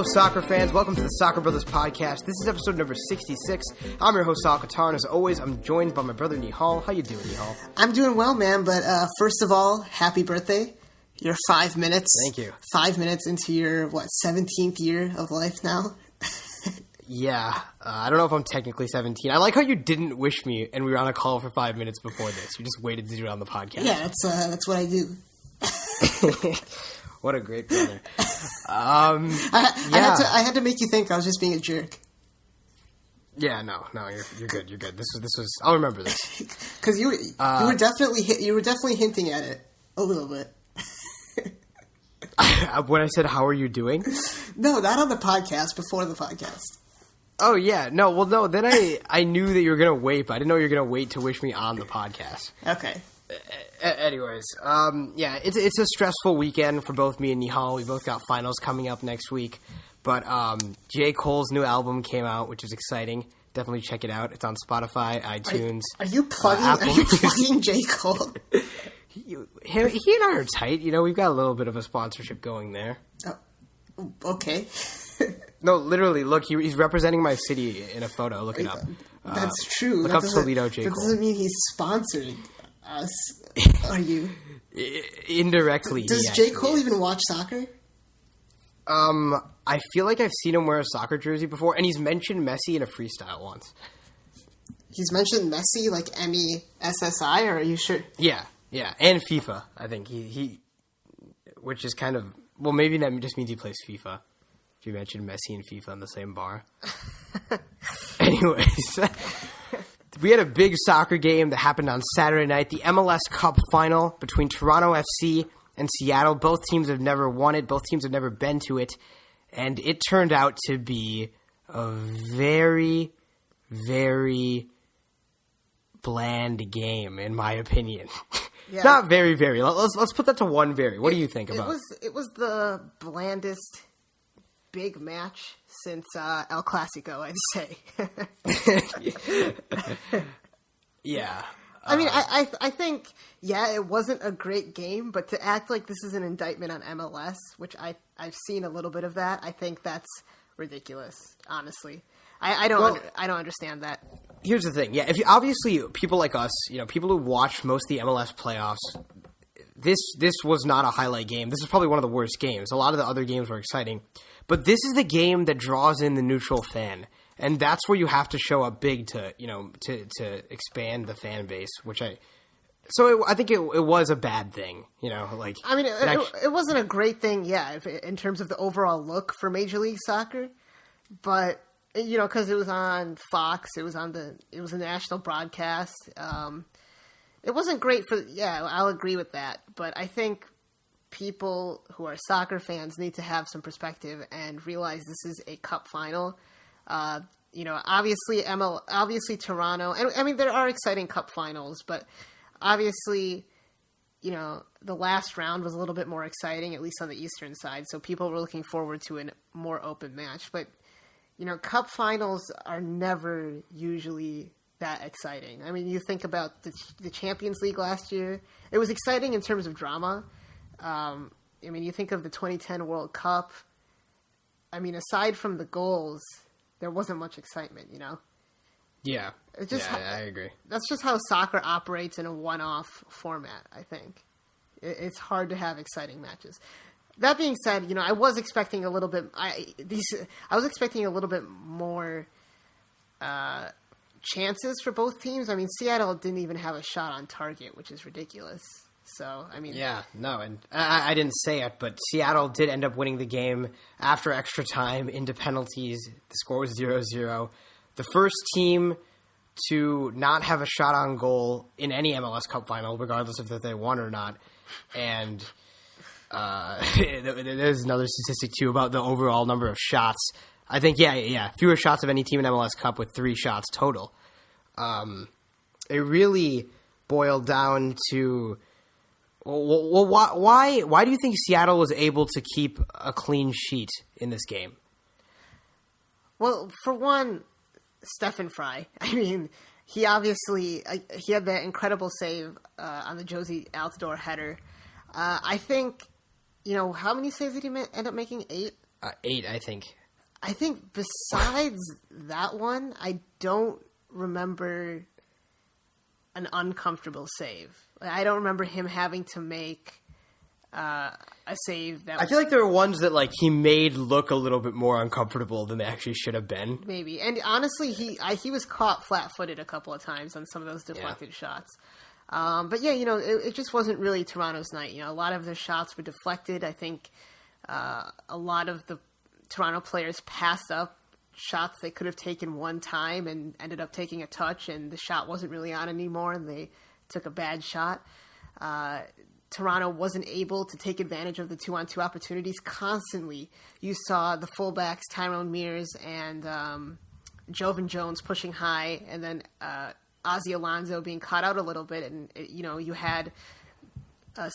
Hello, soccer fans. Welcome to the Soccer Brothers Podcast. This is episode number 66. I'm your host, Sahil, and as always, I'm joined by my brother, Nihal. How you doing, Nihal? I'm doing well, man, but first of all, happy birthday. You're 5 minutes. Thank you. 5 minutes into your, 17th year of life now? Yeah. I don't know if I'm technically 17. I like how you didn't wish me, and we were on a call for 5 minutes before this. You just waited to do it on the podcast. Yeah, that's what I do. What a great brother. I had to make you think I was just being a jerk. Yeah, no, you're good. You're good. This was. I'll remember this because you were definitely hinting at it a little bit. When I said, "How are you doing?" No, not on the podcast. Before the podcast. Oh yeah, no. Well, no. Then I knew that you were gonna wait, but I didn't know you were gonna wait to wish me on the podcast. Okay. Anyways, yeah, it's a stressful weekend for both me and Nihal. We both got finals coming up next week. But J. Cole's new album came out, which is exciting. Definitely check it out. It's on Spotify, iTunes. Are you plugging J. Cole? He and I are tight. You know, we've got a little bit of a sponsorship going there. Okay. No, literally, look, he's representing my city in a photo. Look it up. That's true. Look up Toledo J. Cole. That doesn't mean he's sponsoring us. Are you? Indirectly. Does J. Cole even watch soccer? I feel like I've seen him wear a soccer jersey before, and he's mentioned Messi in a freestyle once. He's mentioned Messi, like MESSI, or are you sure? Yeah, and FIFA. I think he which is kind of, well, maybe that just means he plays FIFA. If you mentioned Messi and FIFA in the same bar. Anyways, we had a big soccer game that happened on Saturday night, the MLS Cup final between Toronto FC and Seattle. Both teams have never won it. Both teams have never been to it. And it turned out to be a very, very bland game, in my opinion. Yeah. Not very, very. Let's put that to one very. What do you think about it? It was the blandest big match since El Clasico, I'd say. Yeah. I mean, I think, yeah, it wasn't a great game, but to act like this is an indictment on MLS, which I've seen a little bit of that, I think that's ridiculous, honestly. I don't understand that. Here's the thing. Yeah, obviously people like us, people who watch most of the MLS playoffs, this was not a highlight game. This is probably one of the worst games. A lot of the other games were exciting. But this is the game that draws in the neutral fan. And that's where you have to show up big to expand the fan base, I think it was a bad thing, I mean, it wasn't a great thing, yeah, in terms of the overall look for Major League Soccer, but because it was on Fox, it was a national broadcast. It wasn't great I'll agree with that, but I think people who are soccer fans need to have some perspective and realize this is a cup final. Obviously Toronto, and I mean, there are exciting cup finals, but obviously, the last round was a little bit more exciting, at least on the Eastern side. So people were looking forward to a more open match, but, cup finals are never usually that exciting. I mean, you think about the Champions League last year, it was exciting in terms of drama. You think of the 2010 World Cup. I mean, aside from the goals, there wasn't much excitement, Yeah. I agree. That's just how soccer operates in a one-off format, I think. It's hard to have exciting matches. That being said, I was expecting a little bit more chances for both teams. I mean, Seattle didn't even have a shot on target, which is ridiculous. So, I mean... Yeah, no, and I didn't say it, but Seattle did end up winning the game after extra time into penalties. The score was 0-0. The first team to not have a shot on goal in any MLS Cup final, regardless of if they won or not. And there's another statistic, too, about the overall number of shots. I think, fewer shots of any team in MLS Cup with 3 shots total. It really boiled down to... Well, why do you think Seattle was able to keep a clean sheet in this game? Well, for one, Stephen Fry. I mean, he obviously he had that incredible save on the Josie Altidore header. I think, how many saves did he end up making? 8? 8, I think. I think besides that one, I don't remember an uncomfortable save. I don't remember him having to make a save that I feel like there were ones that like he made look a little bit more uncomfortable than they actually should have been. Maybe. And honestly, he was caught flat-footed a couple of times on some of those deflected shots. But yeah, it just wasn't really Toronto's night. A lot of their shots were deflected. I think a lot of the Toronto players passed up shots they could have taken one time and ended up taking a touch, and the shot wasn't really on anymore, and they took a bad shot. Toronto wasn't able to take advantage of the 2-on-2 opportunities constantly. You saw the fullbacks, Tyrone Mears and Jovan Jones pushing high, and then Ozzy Alonso being caught out a little bit. And, you had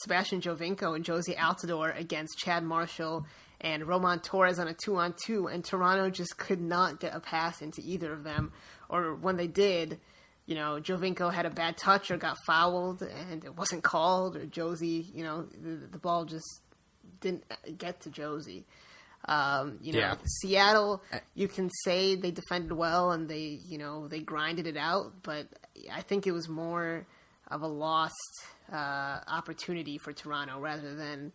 Sebastian Giovinco and Josie Altidore against Chad Marshall and Roman Torres on a 2-on-2, and Toronto just could not get a pass into either of them. Or when they did, Giovinco had a bad touch or got fouled and it wasn't called, or Josie, the ball just didn't get to Josie. Seattle, you can say they defended well and they grinded it out, but I think it was more of a lost opportunity for Toronto rather than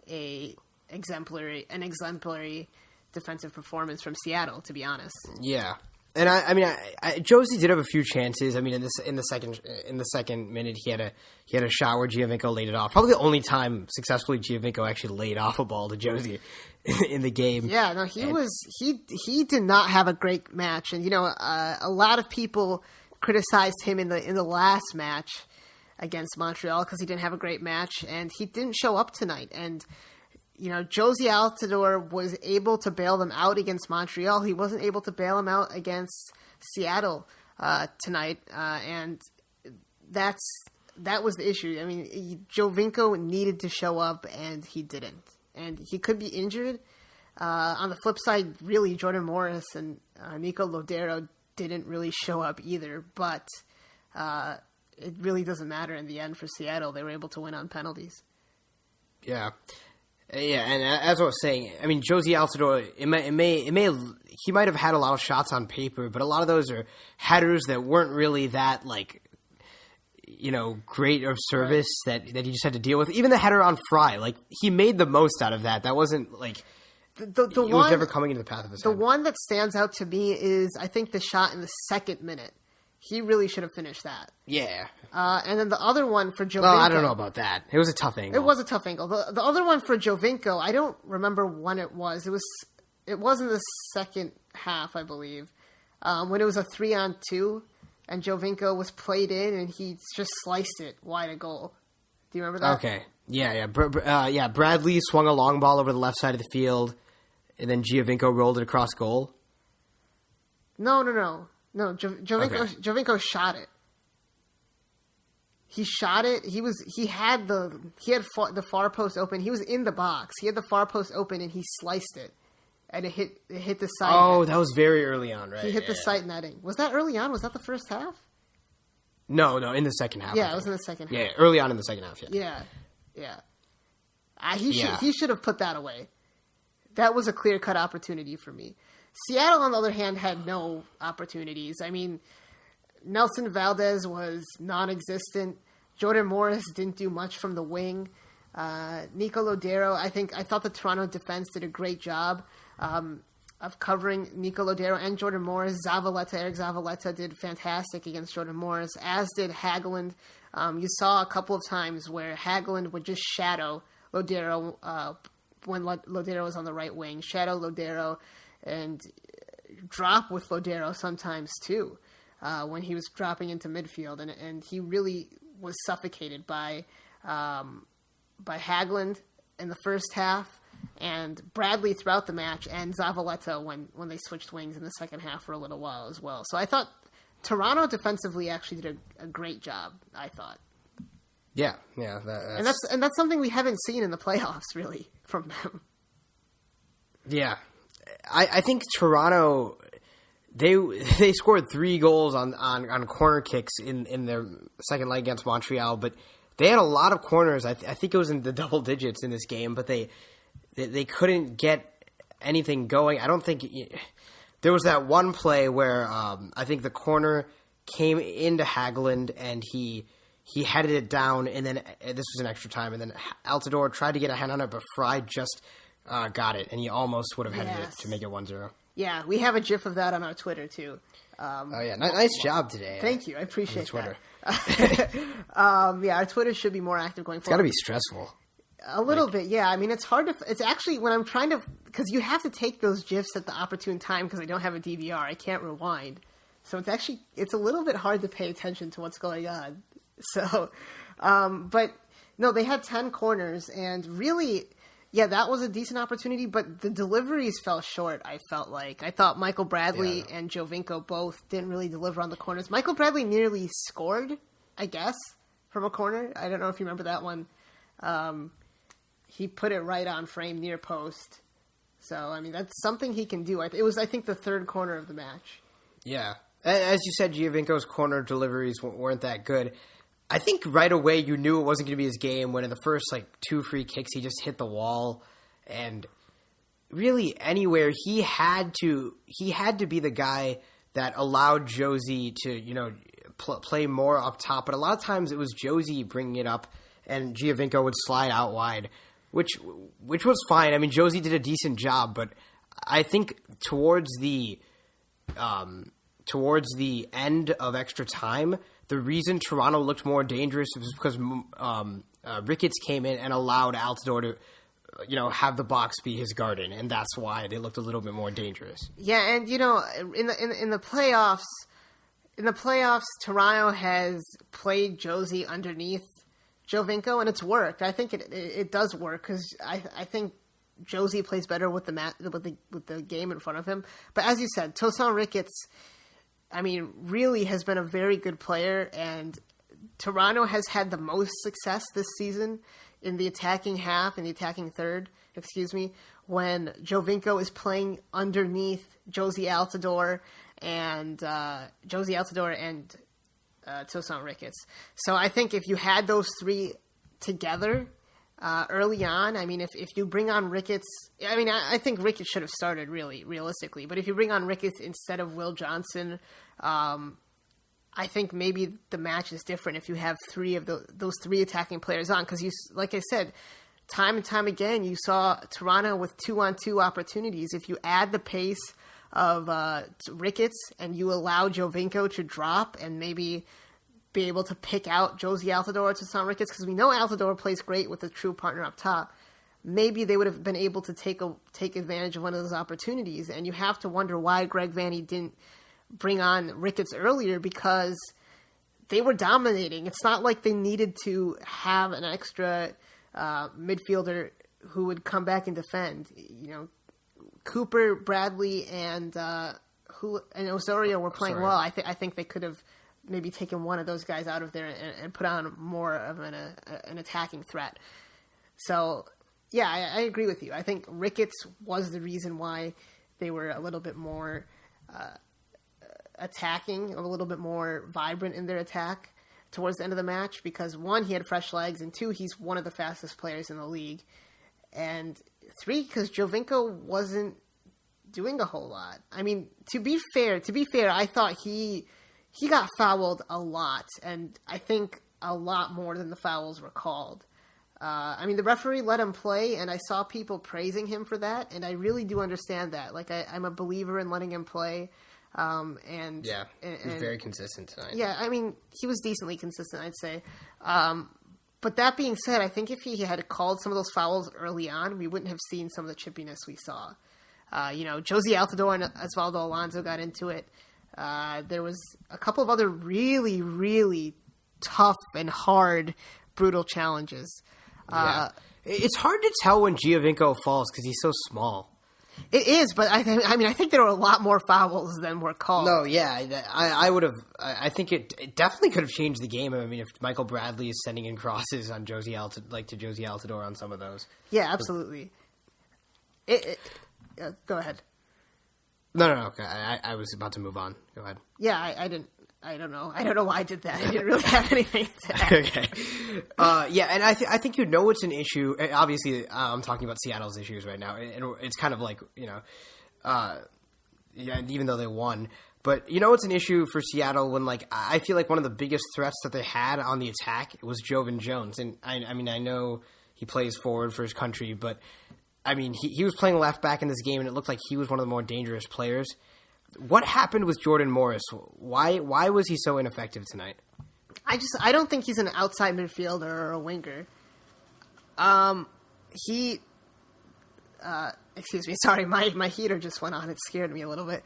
an exemplary defensive performance from Seattle, to be honest. Yeah. And I mean, Josie did have a few chances. I mean, in the second minute, he had a shot where Giovinco laid it off. Probably the only time successfully Giovinco actually laid off a ball to Josie in the game. Yeah, no, he did not have a great match, and a lot of people criticized him in the last match against Montreal because he didn't have a great match, and he didn't show up tonight. And Josie Altidore was able to bail them out against Montreal. He wasn't able to bail them out against Seattle tonight, and that was the issue. I mean, Giovinco needed to show up, and he didn't. And he could be injured. On the flip side, really, Jordan Morris and Nico Lodero didn't really show up either, but it really doesn't matter in the end for Seattle. They were able to win on penalties. Yeah. Yeah, and as I was saying, I mean, Josie Altidore, he might have had a lot of shots on paper, but a lot of those are headers that weren't really that, great of service that he just had to deal with. Even the header on Fry, he made the most out of that. That wasn't, it was never coming into the path of his head. The one that stands out to me is, I think, the shot in the second minute. He really should have finished that. Yeah. And then the other one for Giovinco... Well, I don't know about that. It was a tough angle. It was a tough angle. The other one for Giovinco, I don't remember when it was. It was in the second half, I believe, when it was a 3-on-2, and Giovinco was played in, and he just sliced it wide of goal. Do you remember that? Okay. Yeah. Bradley swung a long ball over the left side of the field, and then Giovinco rolled it across goal. No, Giovinco shot it. He shot it. He had the far post open. He was in the box. He had the far post open, and he sliced it, and it hit the side. Oh, net. That was very early on, right? He hit the side netting. Was that early on? Was that the first half? No, in the second half. Yeah, it was in the second half. Yeah, early on in the second half. Yeah. He should have put that away. That was a clear-cut opportunity for me. Seattle, on the other hand, had no opportunities. I mean, Nelson Valdez was non-existent. Jordan Morris didn't do much from the wing. Nico Lodero, I thought the Toronto defense did a great job of covering Nico Lodero and Jordan Morris. Eric Zavaleta did fantastic against Jordan Morris, as did Hagelin. You saw a couple of times where Hagelin would just shadow Lodero when Lodero was on the right wing. Shadow Lodero and drop with Lodero sometimes too, when he was dropping into midfield, and he really was suffocated by Hagelin in the first half, and Bradley throughout the match, and Zavaleta when they switched wings in the second half for a little while as well. So I thought Toronto defensively actually did a great job, I thought. Yeah. And that's something we haven't seen in the playoffs really from them. Yeah. I think Toronto, they scored 3 goals on corner kicks in their second leg against Montreal, but they had a lot of corners. I think it was in the double digits in this game, but they couldn't get anything going. I don't think there was that one play where I think the corner came into Hagelin and he headed it down, and then this was an extra time, and then Altidore tried to get a hand on it, but Fry just got it, and he almost would have headed it to make it 1-0. Yeah, we have a GIF of that on our Twitter too. Nice job today. Thank you, I appreciate Twitter. Our Twitter should be more active going forward. It's got to be stressful. A little bit, yeah. I mean, it's hard to. It's actually when I'm trying to, because you have to take those GIFs at the opportune time because I don't have a DVR, I can't rewind. So it's a little bit hard to pay attention to what's going on. So, but no, they had 10 corners, and really, yeah, that was a decent opportunity, but the deliveries fell short, I felt like. I thought Michael Bradley and Giovinco both didn't really deliver on the corners. Michael Bradley nearly scored, I guess, from a corner. I don't know if you remember that one. He put it right on frame near post. So, I mean, that's something he can do. It was, I think, the third corner of the match. Yeah. As you said, Giovinco's corner deliveries weren't that good. I think right away you knew it wasn't going to be his game when in the first 2 free kicks he just hit the wall, and really anywhere he had to be the guy that allowed Josie to play more up top. But a lot of times it was Josie bringing it up, and Giovinco would slide out wide, which was fine. I mean, Josie did a decent job, but I think towards the end of extra time, the reason Toronto looked more dangerous was because Ricketts came in and allowed Altidore to, have the box be his garden, and that's why they looked a little bit more dangerous. Yeah, and in the playoffs, Toronto has played Josie underneath Giovinco, and it's worked. I think it does work because I think Josie plays better with the game in front of him. But as you said, Toussaint Ricketts, I mean, really has been a very good player, and Toronto has had the most success this season in the attacking third, when Giovinco is playing underneath Josie Altidore and Toussaint Ricketts. So I think if you had those three together early on, I mean, if you bring on Ricketts, I mean, I think Ricketts should have started realistically, but if you bring on Ricketts instead of Will Johnson, I think maybe the match is different if you have three of those three attacking players on, because like I said, time and time again, you saw Toronto with 2-on-2 opportunities. If you add the pace of Ricketts and you allow Giovinco to drop and maybe be able to pick out Josie Altidore to Toussaint Ricketts, because we know Altidore plays great with a true partner up top, maybe they would have been able to take advantage of one of those opportunities. And you have to wonder why Greg Vanney didn't bring on Ricketts earlier, because they were dominating. It's not like they needed to have an extra midfielder who would come back and defend. Cooper, Bradley, and Osorio were playing well. I think they could have maybe taken one of those guys out of there and put on more of an attacking threat. So, yeah, I agree with you. I think Ricketts was the reason why they were a little bit more attacking, a little bit more vibrant in their attack towards the end of the match, because one, he had fresh legs, and two, he's one of the fastest players in the league, and three, because Giovinco wasn't doing a whole lot. I mean, to be fair, I thought he got fouled a lot, and I think a lot more than the fouls were called. I mean, the referee let him play, and I saw people praising him for that, and I really do understand that. Like, I'm a believer in letting him play. He was very consistent tonight. Yeah, I mean, he was decently consistent, I'd say. But that being said, I think if he had called some of those fouls early on, we wouldn't have seen some of the chippiness we saw. Josie Altidore and Osvaldo Alonso got into it. There was a couple of other really, really tough and hard, brutal challenges. It's hard to tell when Giovinco falls because he's so small. It is, but I think there were a lot more fouls than were called. No, yeah, I would have. I think it definitely could have changed the game. I mean, if Michael Bradley is sending in crosses on to Josie Altidore on some of those. Yeah, absolutely. Go ahead. No. Okay, I was about to move on. Go ahead. Yeah, I didn't. I don't know. I don't know why I did that. I didn't really have anything to add. Okay. Yeah, and I think it's an issue. Obviously, I'm talking about Seattle's issues right now, and it's kind of like, yeah, even though they won. But it's an issue for Seattle when, like, I feel like one of the biggest threats that they had on the attack was Jovan Jones. And I mean, I know he plays forward for his country, but I mean, he was playing left back in this game, and it looked like he was one of the more dangerous players. What happened with Jordan Morris? Why was he so ineffective tonight? I don't think he's an outside midfielder or a winger. Excuse me, sorry, my heater just went on. It scared me a little bit.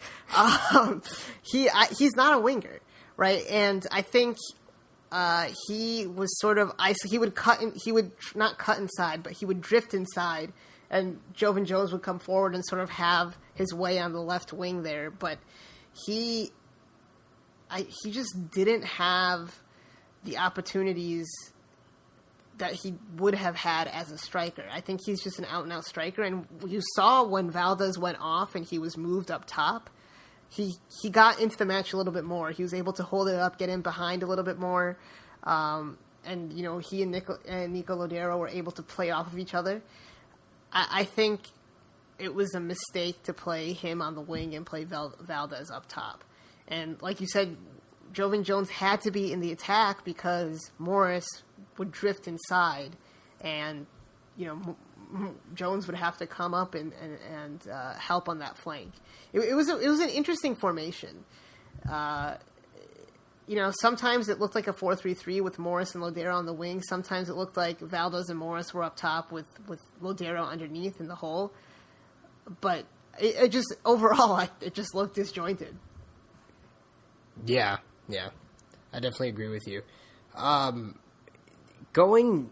He's not a winger, right? And I think he was sort of he would not cut inside, but he would drift inside, and Jovan Jones would come forward and sort of have his way on the left wing there. But he just didn't have the opportunities that he would have had as a striker. I think he's just an out-and-out striker, and you saw when Valdez went off and he was moved up top, he got into the match a little bit more. He was able to hold it up, get in behind a little bit more, and he and Nico Lodero were able to play off of each other. I think it was a mistake to play him on the wing and play Valdez up top. And like you said, Jovan Jones had to be in the attack because Morris would drift inside, and Jones would have to come up and help on that flank. It was an interesting formation. Sometimes it looked like a 4-3-3 with Morris and Lodero on the wing. Sometimes it looked like Valdez and Morris were up top with Lodero underneath in the hole. But it just overall it just looked disjointed. Yeah, I definitely agree with you. Going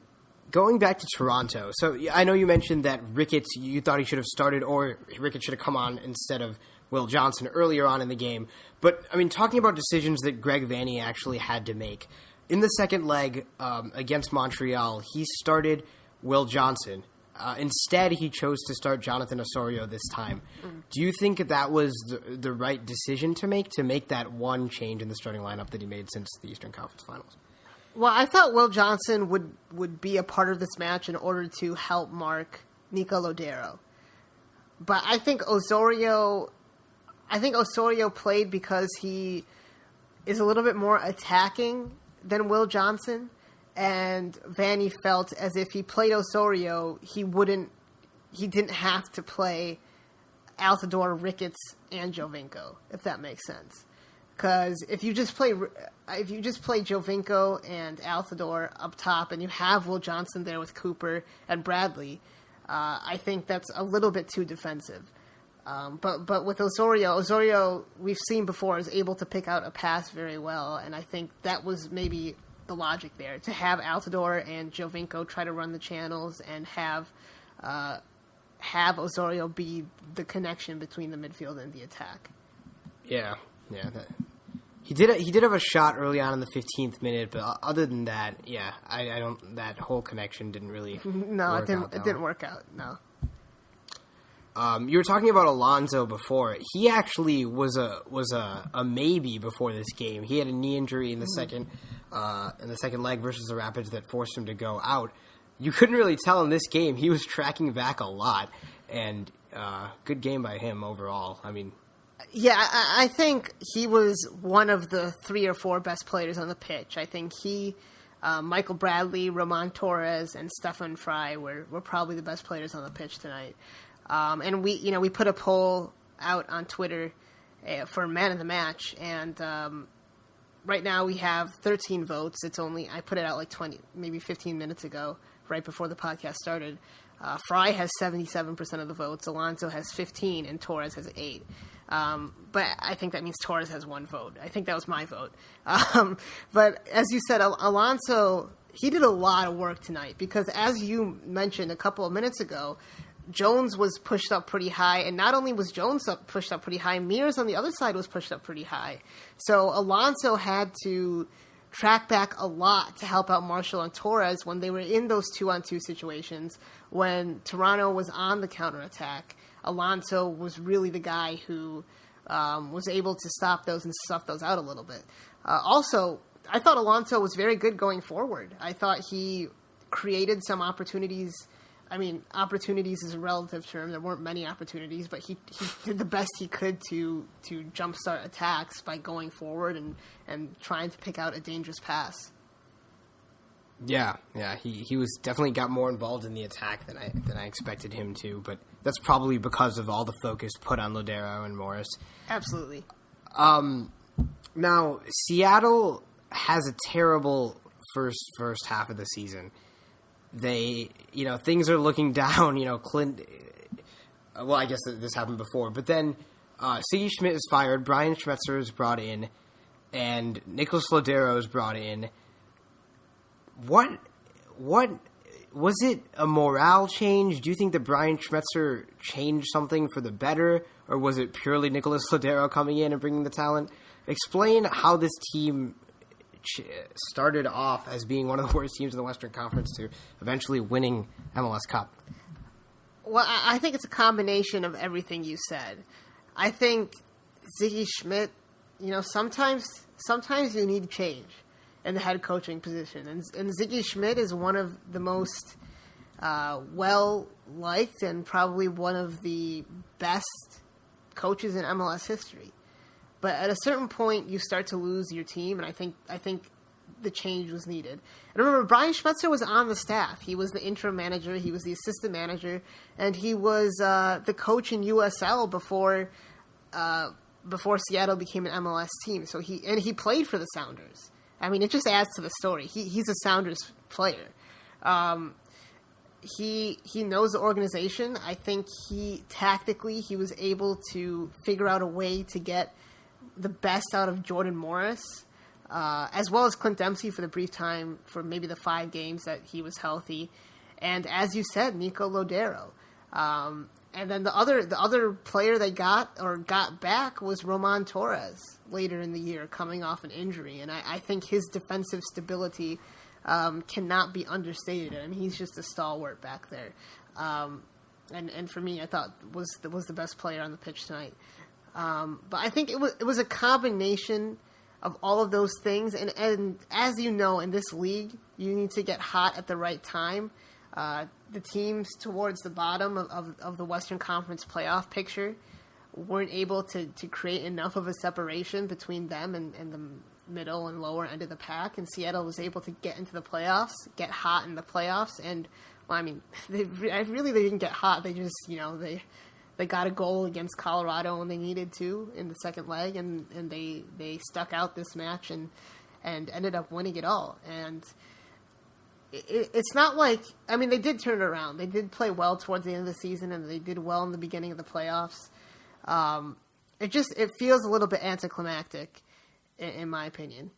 back to Toronto, so I know you mentioned that Ricketts, you thought he should have started, or Ricketts should have come on instead of Will Johnson earlier on in the game. But, I mean, talking about decisions that Greg Vanney actually had to make, in the second leg against Montreal, he started Will Johnson. Instead, he chose to start Jonathan Osorio this time. Do you think that was the right decision to make that one change in the starting lineup that he made since the Eastern Conference Finals? Well, I thought Will Johnson would be a part of this match in order to help mark Nico Lodero. But I think Osorio played because he is a little bit more attacking than Will Johnson, and Vanney felt as if he played Osorio, he didn't have to play Altidore, Ricketts, and Jovinko, if that makes sense. Because if you just play Jovinko and Altidore up top, and you have Will Johnson there with Cooper and Bradley, I think that's a little bit too defensive. But with Osorio we've seen before is able to pick out a pass very well, and I think that was maybe the logic there, to have Altidore and Jovinko try to run the channels and have Osorio be the connection between the midfield and the attack. Yeah. He did have a shot early on in the 15th minute, but other than that, yeah, I don't. That whole connection didn't really. No, it didn't work out. No. You were talking about Alonso before. He actually was a maybe before this game. He had a knee injury in the second leg versus the Rapids that forced him to go out. You couldn't really tell in this game. He was tracking back a lot, and good game by him overall. I mean. Yeah, I think he was one of the 3 or 4 best players on the pitch. I think he, Michael Bradley, Roman Torres, and Stefan Fry were probably the best players on the pitch tonight. And we put a poll out on Twitter for man of the match, and right now we have 13 votes. I put it out like 20, maybe 15 minutes ago, right before the podcast started. Fry has 77% of the votes, Alonso has 15, and Torres has 8. But I think that means Torres has 1 vote. I think that was my vote. But as you said, Alonso, he did a lot of work tonight because, as you mentioned a couple of minutes ago, Jones was pushed up pretty high, and not only was Jones pushed up pretty high, Mears on the other side was pushed up pretty high. So Alonso had to track back a lot to help out Marshall and Torres when they were in those 2-on-2 situations. When Toronto was on the counterattack, Alonso was really the guy who was able to stop those and stuff those out a little bit. Also, I thought Alonso was very good going forward. I thought he created some opportunities. I mean, opportunities is a relative term. There weren't many opportunities, but he did the best he could to jumpstart attacks by going forward and trying to pick out a dangerous pass. Yeah, he was definitely got more involved in the attack than I expected him to, but that's probably because of all the focus put on Lodeiro and Morris. Absolutely. Now, Seattle has a terrible first half of the season. They, things are looking down. Clint. Well, I guess this happened before, but then Sigi Schmidt is fired. Brian Schmetzer is brought in, and Nicolas Lodeiro is brought in. What was it? A morale change? Do you think that Brian Schmetzer changed something for the better, or was it purely Nicolas Lodeiro coming in and bringing the talent? Explain how this team started off as being one of the worst teams in the Western Conference to eventually winning MLS Cup. Well, I think it's a combination of everything you said. I think Sigi Schmidt, sometimes you need change in the head coaching position. And Sigi Schmidt is one of the most well-liked and probably one of the best coaches in MLS history. But at a certain point, you start to lose your team, and I think the change was needed. And remember, Brian Schmetzer was on the staff. He was the interim manager. He was the assistant manager, and he was the coach in USL before Seattle became an MLS team. So he played for the Sounders. I mean, it just adds to the story. He's a Sounders player. He knows the organization. I think tactically he was able to figure out a way to get the best out of Jordan Morris, as well as Clint Dempsey for the brief time, for maybe the 5 games that he was healthy. And as you said, Nico Lodeiro. And then the other player they got back was Roman Torres later in the year, coming off an injury. And I think his defensive stability cannot be understated. I mean, he's just a stalwart back there. And for me, I thought was the best player on the pitch tonight. But I think it was a combination of all of those things. And as you know, in this league, you need to get hot at the right time. The teams towards the bottom of the Western Conference playoff picture weren't able to create enough of a separation between them and the middle and lower end of the pack. And Seattle was able to get into the playoffs, get hot in the playoffs. And, well, I mean, they didn't get hot. They just, they got a goal against Colorado when they needed to in the second leg, and they stuck out this match and ended up winning it all. And it's not like, I mean, they did turn it around. They did play well towards the end of the season, and they did well in the beginning of the playoffs. It feels a little bit anticlimactic, in my opinion,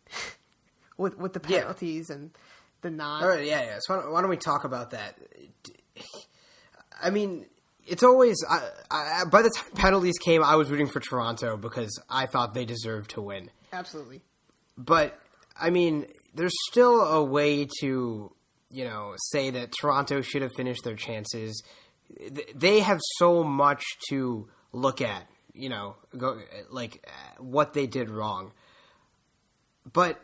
with the penalties and the non. All right, yeah. So why don't we talk about that? I mean, it's always by the time penalties came, I was rooting for Toronto because I thought they deserved to win. Absolutely. But I mean, there's still a way to say that Toronto should have finished their chances. They have so much to look at, what they did wrong. But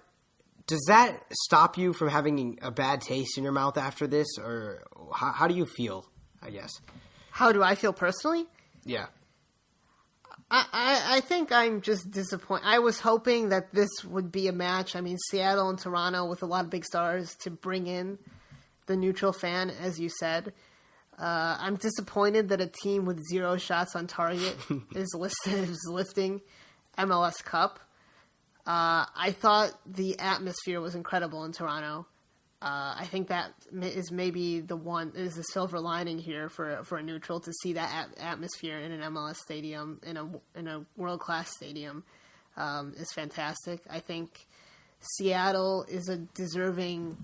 does that stop you from having a bad taste in your mouth after this, or how do you feel, I guess? How do I feel personally? Yeah. I think I'm just disappointed. I was hoping that this would be a match. I mean, Seattle and Toronto with a lot of big stars to bring in the neutral fan, as you said. I'm disappointed that a team with 0 shots on target is lifting MLS Cup. I thought the atmosphere was incredible in Toronto. I think that is maybe the silver lining here for a neutral, to see that atmosphere in an MLS stadium, in a world-class stadium, is fantastic. I think Seattle is a deserving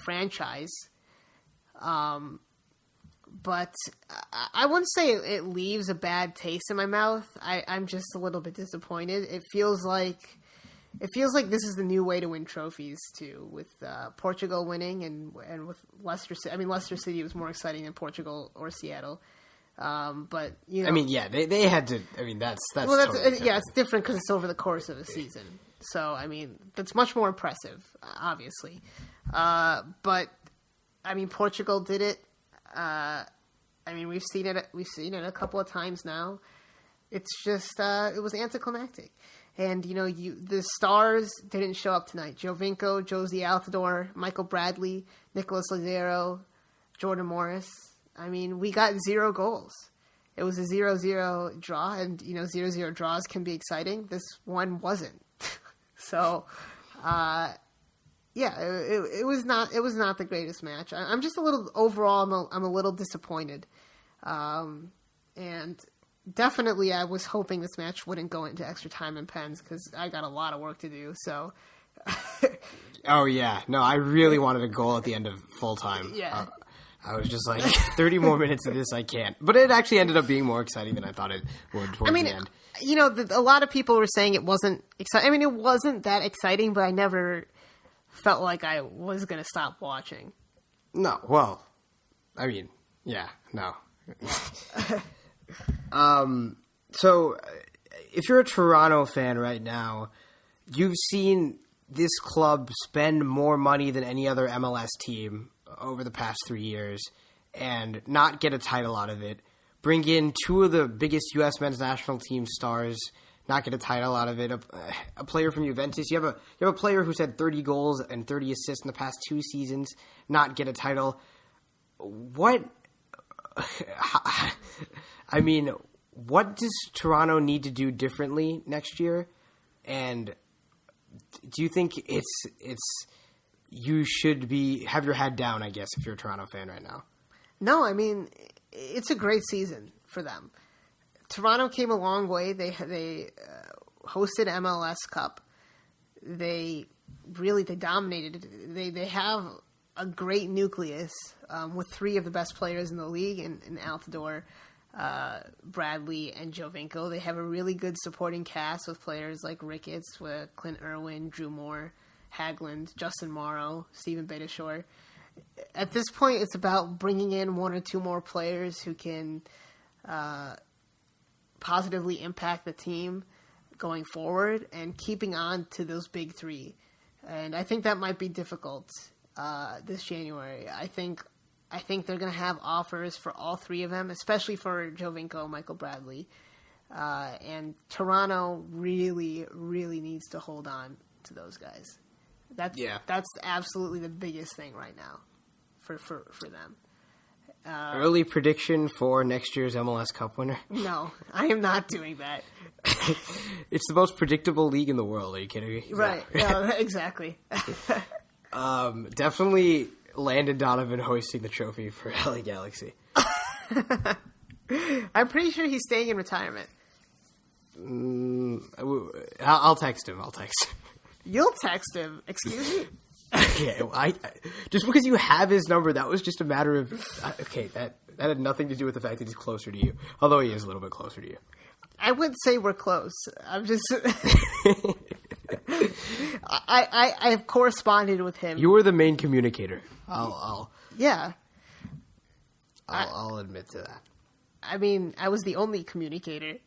franchise, but I wouldn't say it leaves a bad taste in my mouth. I'm just a little bit disappointed. It feels like this is the new way to win trophies too, with Portugal winning and with Leicester City. I mean, Leicester City was more exciting than Portugal or Seattle. But you know, I mean, yeah, they had to. I mean, that's totally yeah, it's different because it's over the course of a season. So I mean, that's much more impressive, obviously. But I mean, Portugal did it. I mean, we've seen it a couple of times now. It's just it was anticlimactic. And, you know, the stars didn't show up tonight. Giovinco, Josie Altidore, Michael Bradley, Nicholas Lazaro, Jordan Morris. I mean, we got 0 goals. It was a 0-0 draw, and, you know, 0-0 draws can be exciting. This one wasn't. So, yeah, it was not the greatest match. I'm just a little, overall, I'm a little disappointed. And definitely, I was hoping this match wouldn't go into extra time and pens because I got a lot of work to do. So, oh yeah, no, I really wanted a goal at the end of full time. Yeah, I was just like, 30 more minutes of this, I can't. But it actually ended up being more exciting than I thought it would towards the end. You know, a lot of people were saying it wasn't exciting. I mean, it wasn't that exciting, but I never felt like I was going to stop watching. No, well, I mean, yeah, no. So if you're a Toronto fan right now, you've seen this club spend more money than any other MLS team over the past 3 years and not get a title out of it. Bring in 2 of the biggest U.S. men's national team stars, not get a title out of it. A player from Juventus. You have a player who's had 30 goals and 30 assists in the past 2 seasons, not get a title. What? I mean, what does Toronto need to do differently next year? And do you think you should have your head down, I guess, if you're a Toronto fan right now? No, I mean, it's a great season for them. Toronto came a long way. They hosted MLS Cup. They dominated. They have a great nucleus with 3 of the best players in the league in Altidore, Bradley, and Giovinco. They have a really good supporting cast with players like Ricketts, with Clint Irwin, Drew Moore, Hagland, Justin Morrow, Stephen Beitashour. At this point, it's about bringing in 1 or 2 more players who can positively impact the team going forward and keeping on to those big 3. And I think that might be difficult this January. I think they're going to have offers for all 3 of them, especially for Giovinco, Michael Bradley. And Toronto really, really needs to hold on to those guys. That's absolutely the biggest thing right now for them. Early prediction for next year's MLS Cup winner? No, I am not doing that. It's the most predictable league in the world. Are you kidding me? Right. Yeah, exactly. Definitely Landon Donovan hoisting the trophy for LA Galaxy. I'm pretty sure he's staying in retirement. I'll text him. You'll text him. Excuse me? Okay, I just because you have his number, that was just a matter of okay. That had nothing to do with the fact that he's closer to you, although he is a little bit closer to you. I wouldn't say we're close. I'm just I have corresponded with him. You were the main communicator. Yeah. I'll admit to that. I mean, I was the only communicator.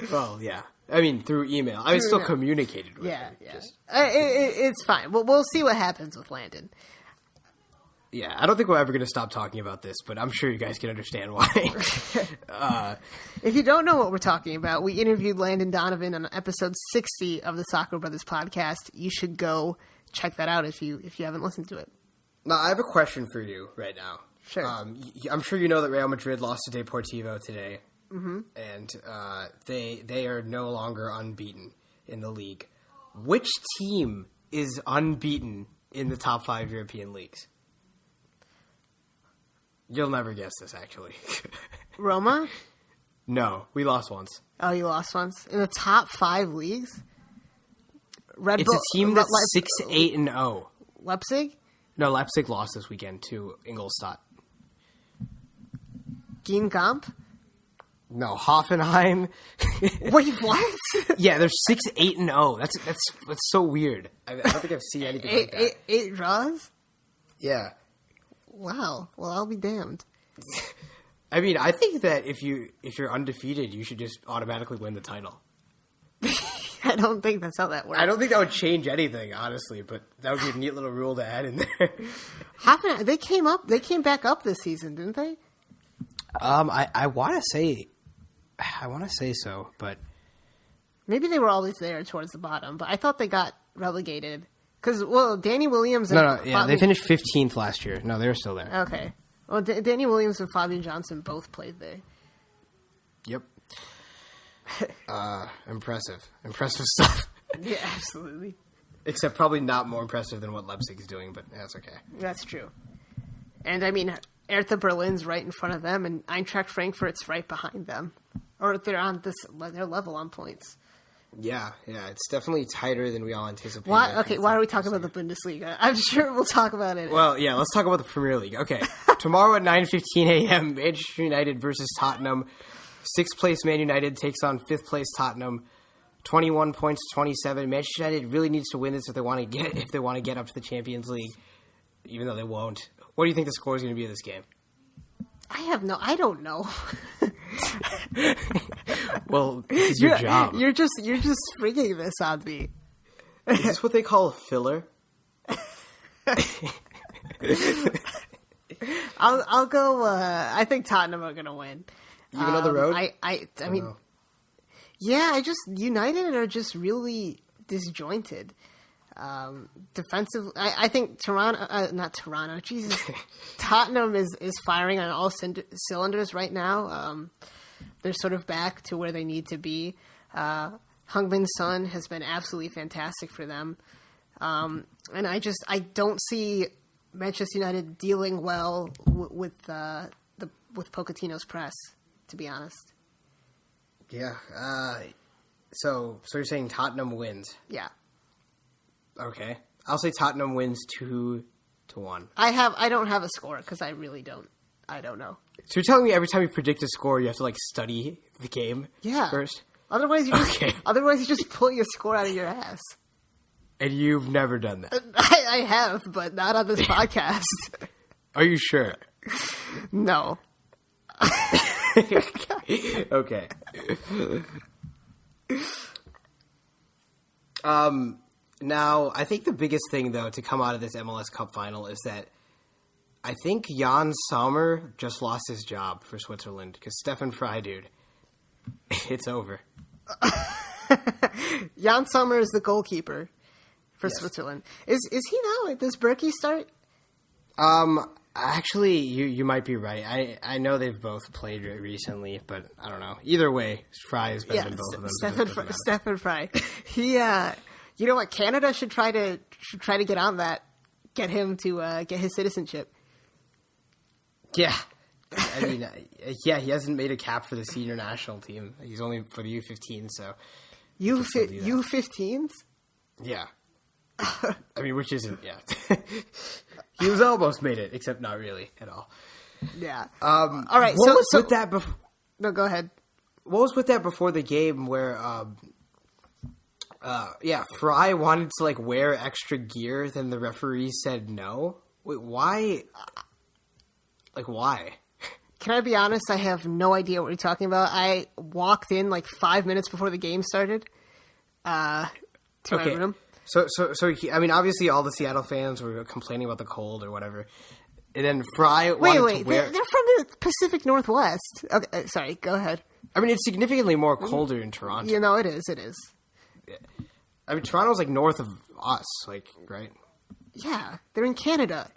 Well, yeah. I mean, through email. I still communicated with him. Yeah. It's fine. We'll see what happens with Landon. Yeah, I don't think we're ever going to stop talking about this, but I'm sure you guys can understand why. If you don't know what we're talking about, we interviewed Landon Donovan on episode 60 of the Soccer Brothers podcast. You should go check that out if you haven't listened to it. Now, I have a question for you right now. Sure. I'm sure you know that Real Madrid lost to Deportivo today. Mm-hmm. And they are no longer unbeaten in the league. Which team is unbeaten in the top 5 European leagues? You'll never guess this, actually. Roma? No, we lost once. Oh, you lost once? In the top 5 leagues? It's a team that's 6-8-0. Leipzig? No, Leipzig lost this weekend to Ingolstadt. Guingamp? No, Hoffenheim. Wait, what? Yeah, they're 6-8-0. That's so weird. I don't think I've seen anything like that. 8 draws? Yeah. Wow. Well, I'll be damned. I mean, I think that if you're undefeated, you should just automatically win the title. I don't think that's how that works. I don't think that would change anything, honestly, but that would be a neat little rule to add in there. They came back up this season, didn't they? I want to say so, but maybe they were always there towards the bottom, but I thought they got relegated because Danny Williams they finished 15th last year. No, they were still there. Okay, well, Danny Williams and Fabian Johnson both played there. Yep. Impressive stuff. Yeah, absolutely. Except probably not more impressive than what Leipzig's doing, but that's okay. That's true. And I mean, Hertha Berlin's right in front of them, and Eintracht Frankfurt's right behind them, or they're on they're level on points. Yeah, it's definitely tighter than we all anticipated. Why are we talking about the Bundesliga? I'm sure we'll talk about it. Well, yeah, let's talk about the Premier League. Okay, tomorrow at 9:15 a.m., Manchester United versus Tottenham. 6th place Man United takes on 5th place Tottenham. 21 points to 27. Manchester United really needs to win this if they want to get up to the Champions League, even though they won't. What do you think the score is going to be of this game? I don't know. Well, this is your job. You're just springing this on me. Is this what they call a filler? I'll go. I think Tottenham are going to win. Even on the road? I mean, yeah. United are just really disjointed. Defensive, I think not Toronto. Jesus, Tottenham is firing on all cylinders right now. They're sort of back to where they need to be. Heung-min Son has been absolutely fantastic for them, and I don't see Manchester United dealing well with Pochettino's press. To be honest. Yeah. So you're saying Tottenham wins? Yeah. Okay. I'll say Tottenham wins 2-1. I don't have a score because I really don't. I don't know. So you're telling me every time you predict a score, you have to study the game first? Otherwise, you just pull your score out of your ass. And you've never done that? I have, but not on this podcast. Are you sure? No. Okay. Now, I think the biggest thing, though, to come out of this MLS Cup final is that I think Jan Sommer just lost his job for Switzerland because Stefan Frey, dude, it's over. Jan Sommer is the goalkeeper for Switzerland. Is he now? Does Berkey start? Actually, you might be right. I know they've both played recently, but I don't know. Either way, Frey is better than both of them. Stefan Frey. He, you know what? Canada should try to get on that. Get him to get his citizenship. Yeah. I mean, he hasn't made a cap for the senior national team. He's only for the U15, so. U15s? Yeah. I mean, which isn't, yeah. He was almost made it, except not really at all. Yeah. All right. What was with that before? No, go ahead. What was with that before the game where, Frey wanted to wear extra gear, then the referee said no? Wait, why? Why? Can I be honest? I have no idea what you're talking about. I walked in 5 minutes before the game started to my room. So I mean, obviously all the Seattle fans were complaining about the cold or whatever. And then Frey wanted to wear... They're from the Pacific Northwest. Okay, sorry, go ahead. I mean, it's significantly more colder in Toronto. You know, it is. Yeah. I mean, Toronto's north of us, right? Yeah, they're in Canada.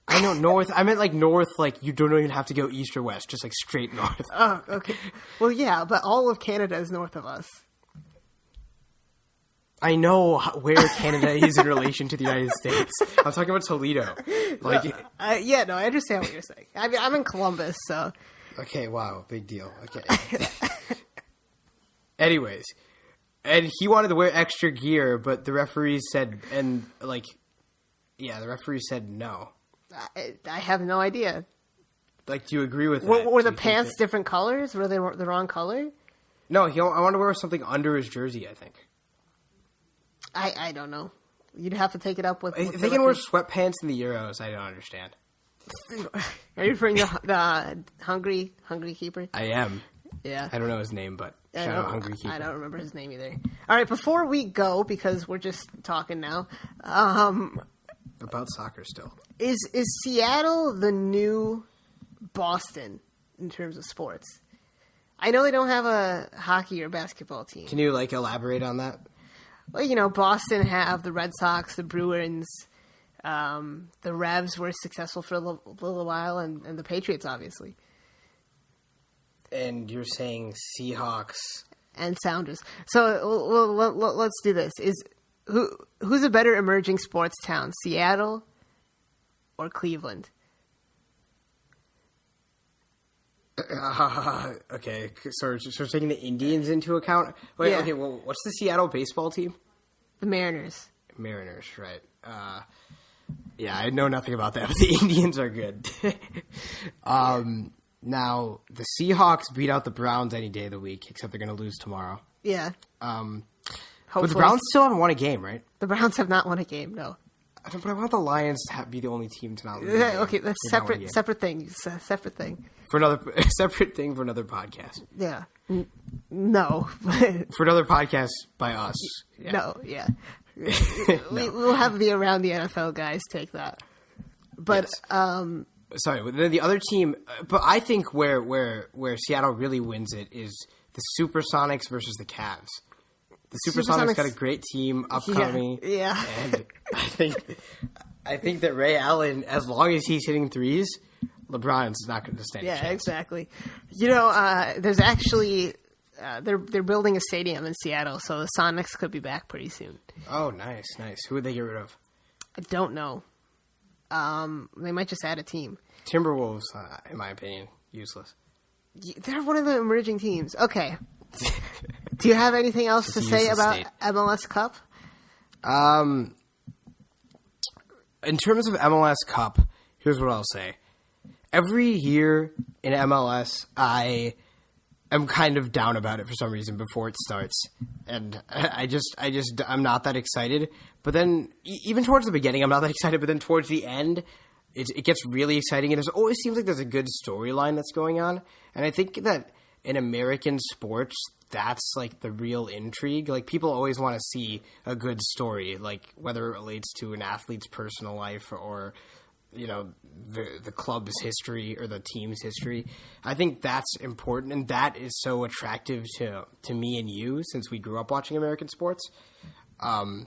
I know, north. I meant north, you don't even have to go east or west, just straight north. Oh, okay. Well, yeah, but all of Canada is north of us. I know where Canada is in relation to the United States. I'm talking about Toledo. I understand what you're saying. I mean, I'm in Columbus, so. Okay, wow, big deal. Okay. Anyways, and he wanted to wear extra gear, but the referee said, the referee said no. I have no idea. Do you agree with that? Were the pants different colors? Were they the wrong color? No, I want to wear something under his jersey, I think. I don't know. You'd have to take it up with... If they can wear sweatpants in the Euros, I don't understand. Are you referring to the Hungry Keeper? I am. Yeah. I don't know his name, but shout out Hungry Keeper. I don't remember his name either. All right, before we go, because we're just talking now, about soccer still. Is Seattle the new Boston in terms of sports? I know they don't have a hockey or basketball team. Can you elaborate on that? Well, Boston have the Red Sox, the Bruins, the Revs were successful for a little while, and the Patriots, obviously. And you're saying Seahawks and Sounders. So let's do this. Who's a better emerging sports town, Seattle or Cleveland? Okay, so taking the Indians into account. Wait, yeah. Okay. Well, what's the Seattle baseball team? The Mariners. Mariners, right? Yeah, I know nothing about that, but the Indians are good. Now the Seahawks beat out the Browns any day of the week, except they're going to lose tomorrow. Yeah. But the Browns still haven't won a game, right? The Browns have not won a game. No. But I want the Lions to be the only team to not lose. Okay, that's separate thing. Separate thing. For another separate thing for another podcast. Yeah. No. For another podcast by us. Yeah. No. Yeah. We'll have the Around the NFL guys take that. But yes. Sorry, then the other team. But I think where Seattle really wins it is the Supersonics versus the Cavs. The Supersonics got a great team upcoming. Yeah. And I think that Ray Allen, as long as he's hitting threes, LeBron's not going to stand a chance. Yeah, exactly. There's actually they're building a stadium in Seattle, so the Sonics could be back pretty soon. Oh, nice. Who would they get rid of? I don't know. They might just add a team. Timberwolves, in my opinion, useless. They're one of the emerging teams. Okay. Do you have anything else to say about MLS Cup? In terms of MLS Cup, here's what I'll say. Every year in MLS, I am kind of down about it for some reason before it starts. And I'm not that excited. But then, even towards the beginning, I'm not that excited. But then towards the end, it gets really exciting. And it always seems like there's a good storyline that's going on. And I think that in American sports, that's the real intrigue. People always want to see a good story, whether it relates to an athlete's personal life or the club's history or the team's history. I think that's important, and that is so attractive to me and you since we grew up watching American sports. But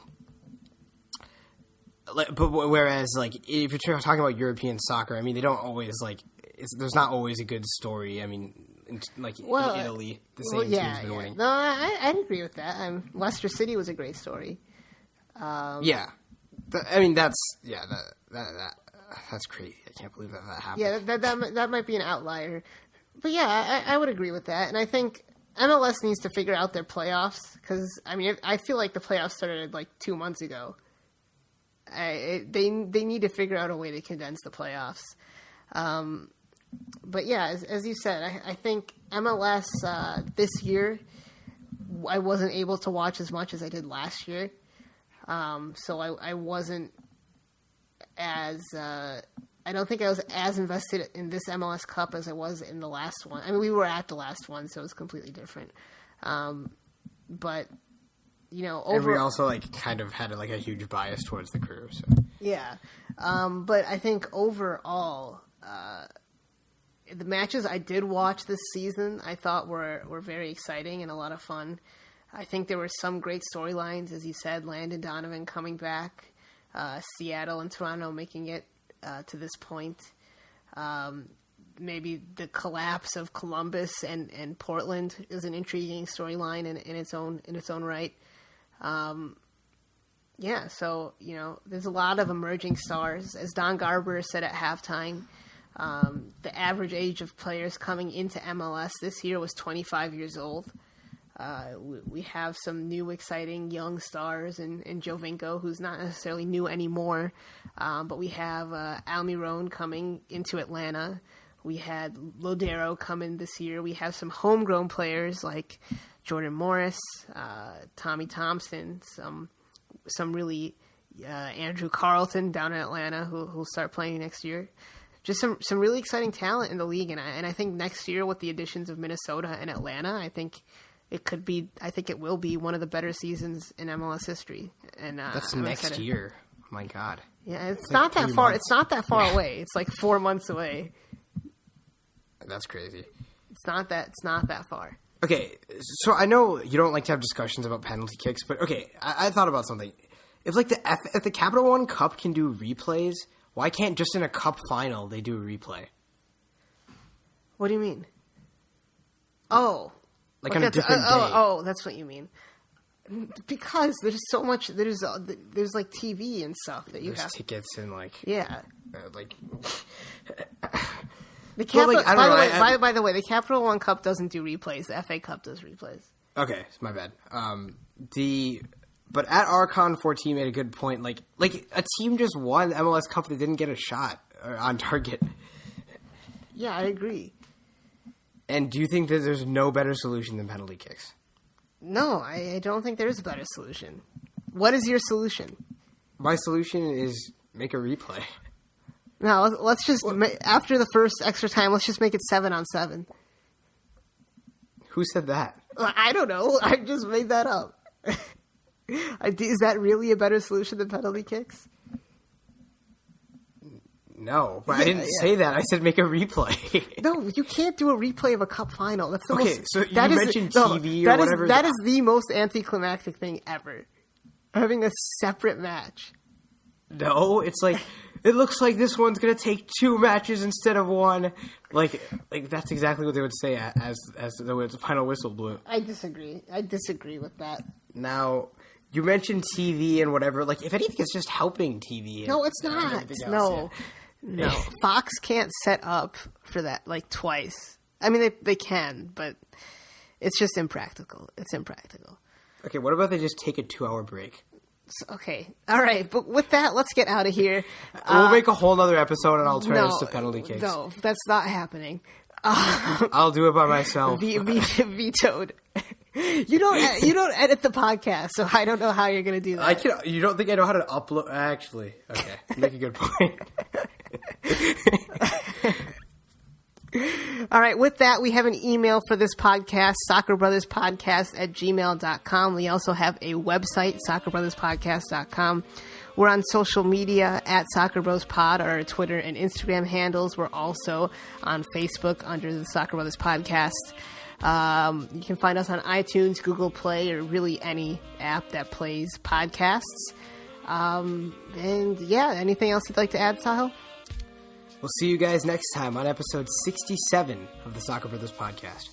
whereas if you're talking about European soccer, I mean they don't always there's not always a good story. I mean. In Italy, the same team's been winning. No, I'd agree with that. Leicester City was a great story. Yeah, I mean that's crazy. I can't believe that happened. Yeah, that might be an outlier, but yeah, I would agree with that. And I think MLS needs to figure out their playoffs because I feel like the playoffs started 2 months ago. They need to figure out a way to condense the playoffs. But yeah, as you said, I think MLS this year, I wasn't able to watch as much as I did last year. So I wasn't as I don't think I was as invested in this MLS Cup as I was in the last one. I mean, we were at the last one, so it was completely different. But and we also kind of had a huge bias towards the crew. So. Yeah, but I think overall. The matches I did watch this season, I thought were very exciting and a lot of fun. I think there were some great storylines, as you said, Landon Donovan coming back, Seattle and Toronto making it to this point. Maybe the collapse of Columbus and Portland is an intriguing storyline in its own right. Yeah, so there's a lot of emerging stars, as Don Garber said at halftime. The average age of players coming into MLS this year was 25 years old. We have some new, exciting young stars in Jovinko, who's not necessarily new anymore. But we have Almiron coming into Atlanta. We had Lodero come in this year. We have some homegrown players like Jordan Morris, Tommy Thompson, some really Andrew Carlton down in Atlanta who'll start playing next year. just some really exciting talent in the league. And I think next year with the additions of Minnesota and Atlanta, I think it will be one of the better seasons in MLS history. And that's next year. Oh my God. Yeah, it's not that far. It's not that far away. It's like 4 months away. That's crazy. It's not that far. Okay, so I know you don't like to have discussions about penalty kicks, but okay, I thought about something. If the Capital One Cup can do replays, why can't just in a cup final they do a replay? What do you mean? Oh, like on a different day. Oh, that's what you mean. Because there's so much. There's like TV and stuff that you have tickets and like like. The Capital, by the way, the Capital One Cup doesn't do replays. The FA Cup does replays. Okay, my bad. But at Archon 14 made a good point. Like a team just won the MLS Cup that didn't get a shot on target. Yeah, I agree. And do you think that there's no better solution than penalty kicks? No, I don't think there's a better solution. What is your solution? My solution is make a replay. No, let's just after the first extra time, let's just make it 7-on-7. Who said that? I don't know. I just made that up. Is that really a better solution than penalty kicks? No, but I didn't say that. I said make a replay. No, you can't do a replay of a cup final. That's the most. So you mentioned TV or whatever. That is the most anticlimactic thing ever. Having a separate match. No, it's like it looks like this one's gonna take 2 matches instead of 1. Like that's exactly what they would say as the final whistle blew. I disagree. I disagree with that. Now, you mentioned TV and whatever. Like, if anything, it's just helping TV. No, it's not. No. Fox can't set up for that like twice. I mean, they can, but it's just impractical. It's impractical. Okay, what about they just take a 2-hour break? Okay. All right. But with that, let's get out of here. We'll make a whole other episode on alternatives to penalty kicks. No, that's not happening. I'll do it by myself. Vetoed. You don't edit the podcast, so I don't know how you're going to do that. You don't think I know how to upload? Actually, okay. Make a good point. All right, with that, we have an email for this podcast, SoccerBrothersPodcast@gmail.com. We also have a website, SoccerBrothersPodcast.com. We're on social media at SoccerBrosPod, our Twitter and Instagram handles. We're also on Facebook under the Soccer Brothers Podcast. You can find us on iTunes, Google Play, or really any app that plays podcasts. And yeah, anything else you'd like to add, Sahil? We'll see you guys next time on episode 67 of the Soccer Brothers Podcast.